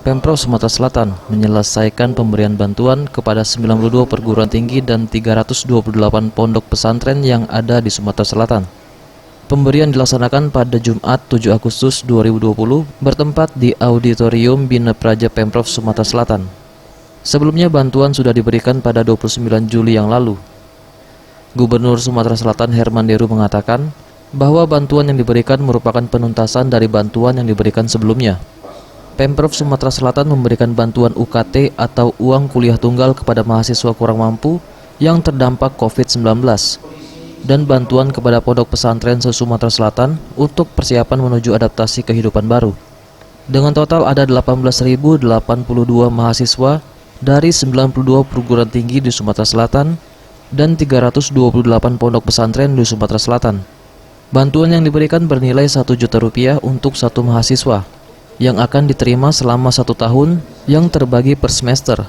Pemprov Sumatera Selatan menyelesaikan pemberian bantuan kepada 92 perguruan tinggi dan 328 pondok pesantren yang ada di Sumatera Selatan. Pemberian dilaksanakan pada Jumat 7 Agustus 2020 bertempat di Auditorium Bina Praja Pemprov Sumatera Selatan. Sebelumnya bantuan sudah diberikan pada 29 Juli yang lalu. Gubernur Sumatera Selatan Herman Deru mengatakan bahwa bantuan yang diberikan merupakan penuntasan dari bantuan yang diberikan sebelumnya. Pemprov Sumatera Selatan memberikan bantuan UKT atau uang kuliah tunggal kepada mahasiswa kurang mampu yang terdampak COVID-19 dan bantuan kepada pondok pesantren se-Sumatera Selatan untuk persiapan menuju adaptasi kehidupan baru. Dengan total ada 18.082 mahasiswa dari 92 perguruan tinggi di Sumatera Selatan dan 328 pondok pesantren di Sumatera Selatan. Bantuan yang diberikan bernilai Rp1 juta untuk satu mahasiswa yang akan diterima selama 1 tahun yang terbagi per semester.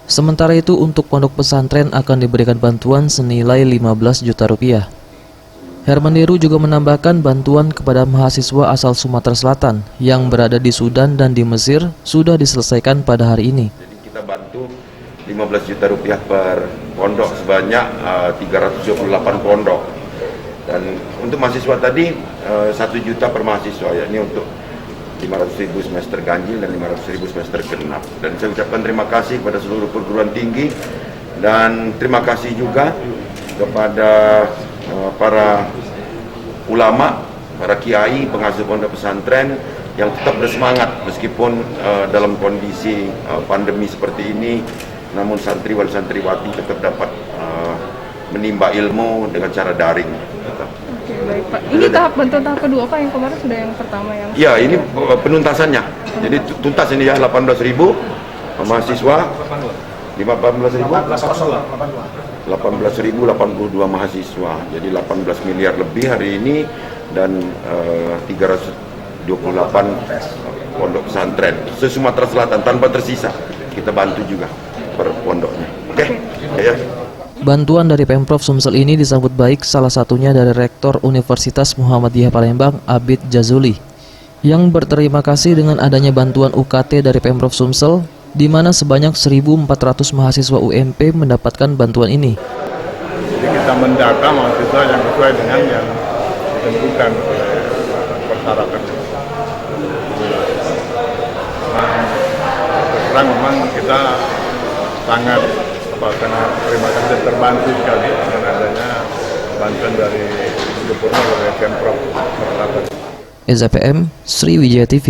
Sementara itu untuk pondok pesantren akan diberikan bantuan senilai Rp15 juta. Herman Deru juga menambahkan bantuan kepada mahasiswa asal Sumatera Selatan yang berada di Sudan dan di Mesir sudah diselesaikan pada hari ini. Jadi kita bantu Rp15 juta per pondok sebanyak 328 pondok. Dan untuk mahasiswa tadi 1 juta per mahasiswa, ya ini untuk 500.000 semester ganjil dan 500.000 semester genap. Dan saya ucapkan terima kasih kepada seluruh perguruan tinggi dan terima kasih juga kepada para ulama, para kiai, pengasuh pondok pesantren yang tetap bersemangat meskipun dalam kondisi pandemi seperti ini, namun santriwan santriwati tetap dapat menimba ilmu dengan cara daring. Oke, baik Pak. Ini bantuan tahap kedua Pak, yang kemarin sudah yang pertama yang... Ya, ini penuntasannya. Jadi tuntas ini ya 18.000 mahasiswa. 18.082 mahasiswa. Jadi 18 miliar lebih hari ini dan 328 pondok pesantren se-Sumatera Selatan tanpa tersisa. Kita bantu juga per pondoknya. Oke. Ya. Bantuan dari Pemprov Sumsel ini disambut baik salah satunya dari Rektor Universitas Muhammadiyah Palembang, Abid Jazuli, yang berterima kasih dengan adanya bantuan UKT dari Pemprov Sumsel, di mana sebanyak 1.400 mahasiswa UMP mendapatkan bantuan ini. Jadi kita mendata mahasiswa yang sesuai dengan yang ditentukan oleh persyaratan. Terang memang kita sangat terima kasih dan terbantu sekali dengan adanya bantuan dari Gubernur oleh Pemprov. Eza PM, Sriwijaya TV.